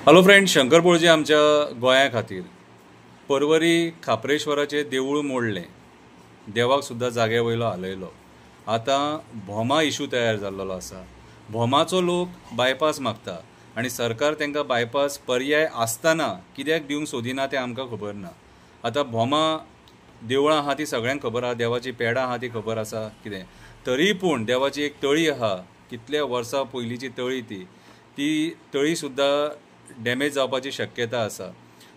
Hello friend, Shankar पळजी आमच्या गोंया खातीर परवरी खापरेश्वराचें देवूळ मोडलें, देवाक सुद्दां जागे वयलो हालयलो. आतां भोमा इशू तयार जाल्लो आसा. भोमाचो लोक बायपास मागता आनी सरकार तांकां बायपास पर्याय आसतना कित्याक दिवंक सोदिना तें आमकां खबर ना. आतां भोमा देवळां आहा ती सगळ्यांक खबर आहा, देवाची पेडां आहा ती खबर आसा कितें, तरी पूण देवाची एक तळी आहा, कितल्या वर्सां पयलींची तळी ती तळी सुद्दां डॅमेज जावपाची शक्यता आसा.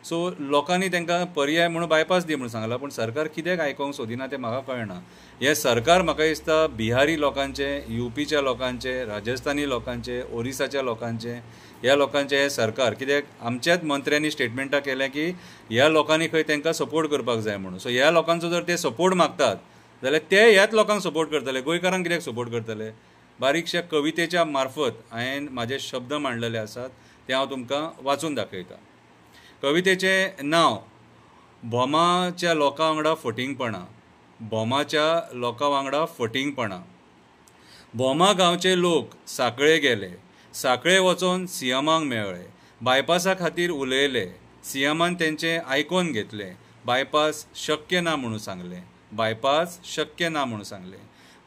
सो लोकांनी तांकां पर्याय म्हणून बायपास दी म्हणून सांगला, पूण सरकार कित्याक आयकोंक सोदिना तें म्हाका कळना. हें सरकार म्हाका दिसता बिहारी लोकांचें, युपीच्या लोकांचें, राजस्थानी लोकांचें, ओरिसाच्या लोकांचें, ह्या लोकांचें हें सरकार. कित्याक आमच्याच मंत्र्यांनी स्टेटमेंटां केलें की ह्या लोकांनी खंय तांकां सपोर्ट करपाक जाय म्हणून. सो ह्या लोकांचो जर ते सपोर्ट मागतात जाल्यार ते ह्याच लोकांक सपोर्ट करतले, गोंयकारांक कित्याक सपोर्ट करतले. बारीकशा कवितेच्या मार्फत हांवें म्हाजे शब्द मांडलेले आसात, ते हांव तुमकां वाचून दाखयतां. कवितेचें नांव भोमाच्या लोकां वांगडा फटिंगपणां. भोमाच्या लोकां वांगडा फटिंगपणां. भोमा गांवचे लोक सांकळे गेले, सांकळे वचोन सीएमाक मेळ्ळे, बायपासा खातीर उलयले, सीएमान तेंचें आयकोन घेतलें, बायपास शक्य ना म्हणून सांगलें, बायपास शक्य ना म्हणून सांगलें.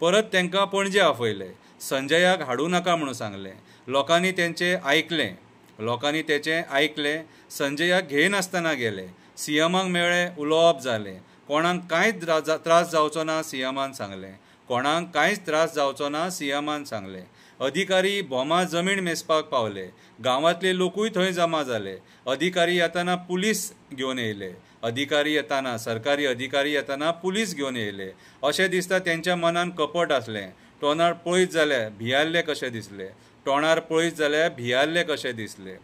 परत तांकां पणजे आफयले, संजयाक हाडूं नाका म्हणून सांगलें, लोकांनी तेंचें आयकलें, लोकांनी तेचें आयकलें, संजयाक घेयनासतना गेले, सीएमाक मेळ्ळे, उलोवप जालें, कोणाक कांयच त्रास जावचो ना सीएमान सांगलें, कोणाक कांयच त्रास जावचो ना सीएमान सांगलें. अधिकारी भोमा जमीन मेजपाक पावले, गांवांतले लोकूय थंय जमा जाले, अधिकारी येताना पुलीस घेवन येयले, अधिकारी येताना सरकारी अधिकारी येताना पुलीस घेवन येयले. अशें दिसता तेंच्या मनान कपट आसलें. तोंडार पळयत जाल्यार भियाल्ले कशें दिसलें, तोंडार पळयत जाल्यार भियाल्ले कशें दिसलें.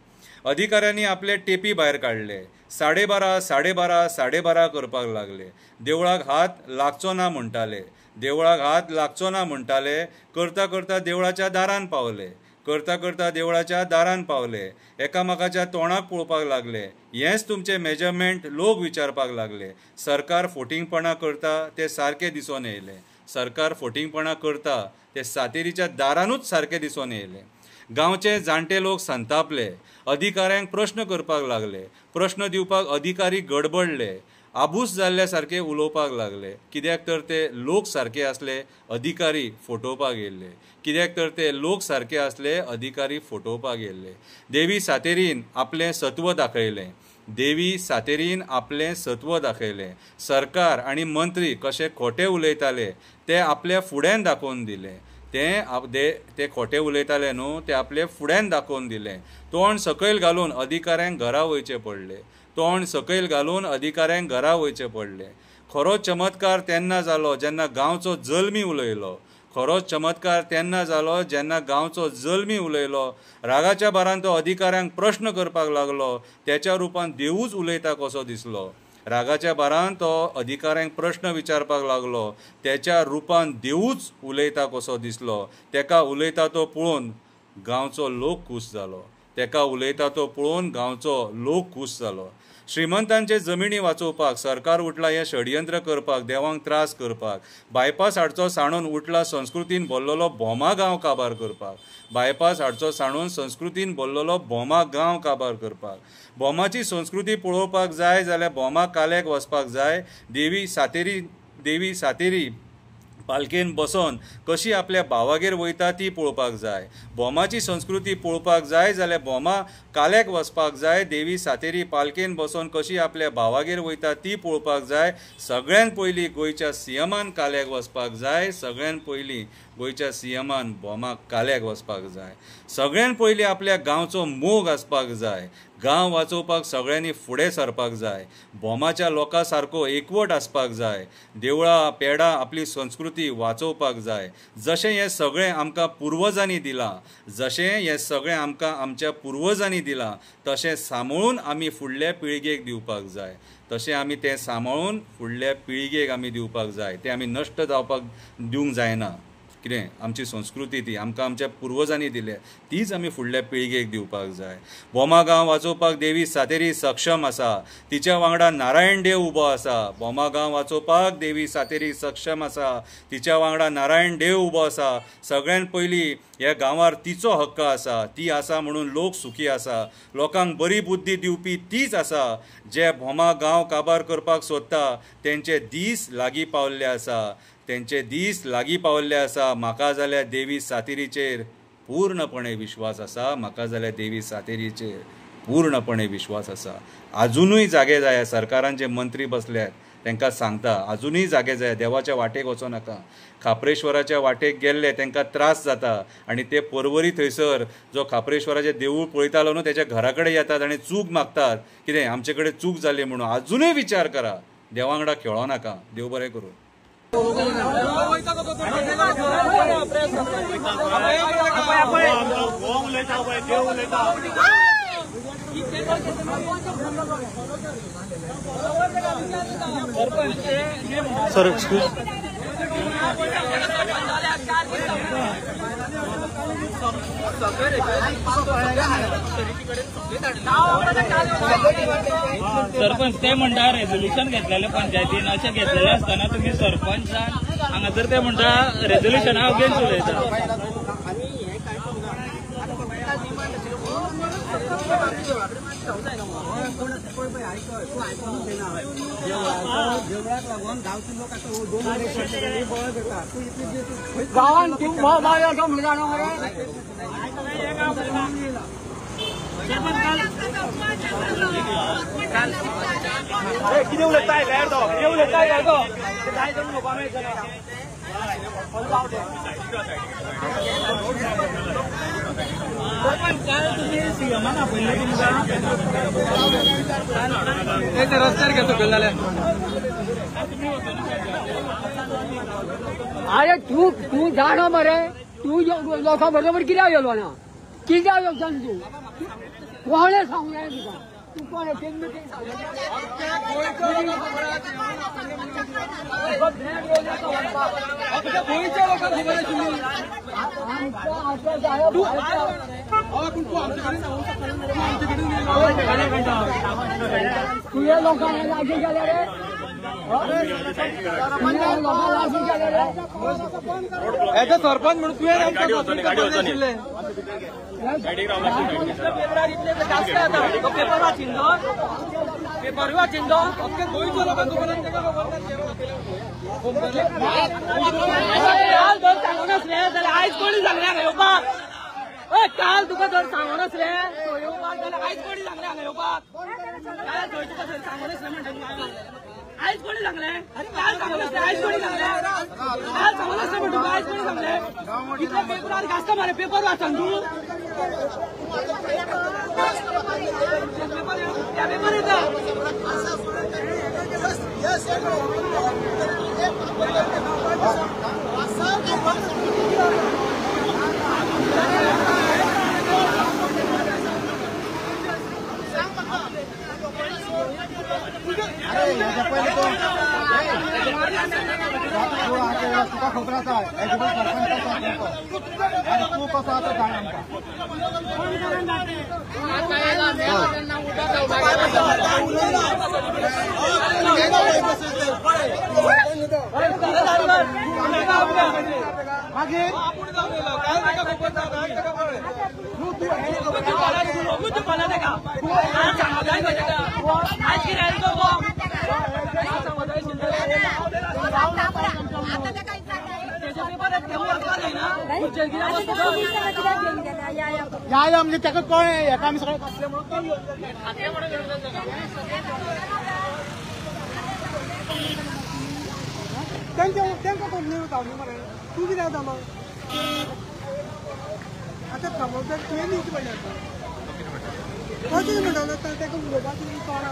अधिकाऱ्यांनी आपले टेपी भायर काडले, 12:30 12:30 12:30 करपाक लागले. देवळाक हात लागचो ना म्हणटाले, देवळाक हात लागचो ना म्हणटाले. करता करता देवळाच्या दारान पावले, करता करता देवळाच्या दारान पावले. एकामेकाच्या तोंडाक पळोवपाक लागले. हेंच तुमचें मेजरमेंट लोक विचारपाक लागले. सरकार फटिंगपणां करता तें सारकें दिसून येयलें, सरकार फटिंगपणां करता तें सातेरीच्या दारानूच सारकें दिसून येयलें. गांवचे जाणटे लोक संतापले, अधिकाऱ्यांक प्रश्न करपाक लागले, प्रश्न दिवपाक अधिकारी गडबडले, आबूस जाल्ल्या सारके उलोवपाक लागले. कित्याक तर ते लोक सारके आसले, अधिकारी फटोवपाक येयल्ले, कित्याक तर ते लोक सारके आसले, अधिकारी फटोवपाक येयल्ले. देवी सातेरीन आपलें सत्व दाखयलें, देवी सातेरीन आपलें सत्व दाखयलें. सरकार आनी मंत्री कशे खोटे उलयताले ते आपल्या फुड्यान दाखोवन दिलें. ते खोटे उलयताले न्हू, ते आपले फुड्यान दाखोवन दिलें. तोंड सकयल घालून अधिकाऱ्यांक घरा वयचें पडलें, तोंड सकयल घालून अधिकाऱ्यांक घरा वयचें पडलें. खरो चमत्कार तेन्ना जालो जेन्ना गांवचो जल्मी उलयलो, खरो चमत्कार तेन्ना जालो जेन्ना गांवचो जल्मी उलयलो. रागाच्या भारान तो अधिकाऱ्यांक प्रश्न करपाक लागलो, त्याच्या रुपान देवूच उलयता कसो दिसलो. रागाच्या भारान तो अधिकाऱ्यांक प्रश्न विचारपाक लागलो, त्याच्या रुपान देवूच उलयता कसो दिसलो. तेका उलयता तो पळोवन गांवचो लोक खूश जालो, तेका उलयता तो पळोवन गांवचो लोक खूश जालो. श्रीमंतांचे जमिनी वाचोवपाक सरकार उठला हें षडयंत्र करपाक, देवांक त्रास करपाक. बायपास हाडचो सांडून उठला संस्कृतीन भरलेलो भोमा गांव काबार करपाक, बायपास हाडचो सांडून संस्कृतीन भरलेलो भोमा गांव काबार करपाक. भोमाची संस्कृती पळोवपाक जाय जाल्यार भोमा काल्याक वचपाक जाय. देवी सातेरी पालकेन बसोन कशी आपल्या भावागेर वयता ती पळोवपाक जाय. भोमाची संस्कृती पळोवपाक जाय जाल्यार भोमा काल्याक वचपाक जाय. देवी सातेरी पालकेन बसोन कशी आपल्या भावागेर वयता ती पळोवपाक जाय. सगळ्यान पयलीं गोंयच्या सीएमान काल्याक वचपाक जाय, सगळ्यान पयलीं गोंयच्या सीएमान भोमा काल्याक वचपाक जाय. सगळ्यान पयलीं आपल्या गांवचो मोग आसपाक जाय. गांव वाचोवपाक सगळ्यांनी फुडें सरपाक जाय. भोमाच्या लोकां सारको एकवट आसपाक जाय. देवळां पेडां आपली संस्कृती वाचोवपाक जाय. जशें हें सगळें आमकां पुर्वजांनी दिलां, जशें हें सगळें आमकां आमच्या पुर्वजांनी दिलां, तशें सांबाळून आमी फुडल्या पिळगेक दिवपाक जाय. तशें आमी तें सांबाळून फुडल्या पिळगेक आमी दिवपाक जाय. तें आमी नश्ट जावपाक दिवंक जायना. कितें आमची संस्कृती ती आमकां आमच्या पुर्वजांनी दिल्या तीच आमी फुडल्या पिळगेक दिवपाक जाय. बोमा गांव वाचोवपाक देवी सातेरी सक्षम आसा, तिच्या वांगडा नारायण देव उबो आसा. बोमा गांव वाचोवपाक देवी सातेरी सक्षम आसा, तिच्या वांगडा नारायण देव उबो आसा. सगळ्यान पयलीं ह्या गांवार तिचो हक्क आसा, ती आसा म्हणून लोक सुखी आसा. लोकांक बरी बुद्धी दिवपी तीच आसा. जे भोमा गांव काबार करपाक सोदता तेंचे दीस लागीं पावल्ले आसा, तेंचे दीस लागीं पावल्ले आसा. म्हाका जाल्यार देवी सातेरीचेर पूर्णपणे विश्वास आसा, म्हाका जाल्यार देवी सातेरीचेर पूर्णपणे विश्वास आसा. आजुनूय जागे जाय, सरकारान जे मंत्री बसल्यात तांकां सांगता आजुनूय जागे जाय, देवाच्या वाटेक वचो नाका. खापरेश्वराच्या वाटेक गेल्ले तांकां त्रास जाता आनी ते परवरी थंयसर जो खापरेश्वराचें देवूळ पळयतालो न्हू तेच्या घरा कडेन येतात आनी चूक मागतात, कितें आमचे कडेन चूक जाली म्हणून. आजुनूय विचार करा, देवा वांगडा खेळो नाका. देव बरें करूं. सर एक्सक्यूज सरपंच ते म्हणटा रेझोल्युशन घेतलेले पंचायतीन अशें घेतलेले आसतना तुम्ही सरपंचान हांगा जर ते म्हणटा रेझोल्युशना अगेन्स्ट उलयता. गावान खूप असं मुलगा किती उलयताय गायर तो किती उलयताय गायर तो काय जाऊन उभा नाही काल तुम्ही सीएमान आपयल्ले तुमकां रस्त्यार घेतो गेल्ले. अरे तू जाणा मरे, तू लोकां बरोबर कित्याक गेलो ना, कित्याक येवचा तू कोणे सांगलें तुका, तू कोणे गोंयच्या लोकांक खबर आशिल्ली. तुझ्या लोकांना लागीं गेले रे, सरपंच म्हणून तुवें पेपर वाचिंदो पेपर वाचिंदो गोंयच्या लोकांक आयज कोणी सांगल्या येवपाक, काल तुका जर सांगोनच रे येवपाक जाल्यार आयज कोणी सांगले हांगा येवपाक, तुका जर सांगोनच रे म्हणटा आयज कोणी सांगले, काल सांगोनच रे आयज कोणी सांगले, काल सांगोनच रे म्हणटा आयज कोणी सांगले. इतले पेपरार घासता मरे, पेपर वाचन तू पेपर येता तुका खबर आसा तू कसो आसा सांग या म्हणजे त्याका कोण एका आमी सगळे कसले म्हणून त्यांका कोण न्यू जावनी मरे, तू कित्याक जालो आतां प्रमोद तुवें न्यूज पडले कशें म्हणटालो ताका उलोवपाक कोण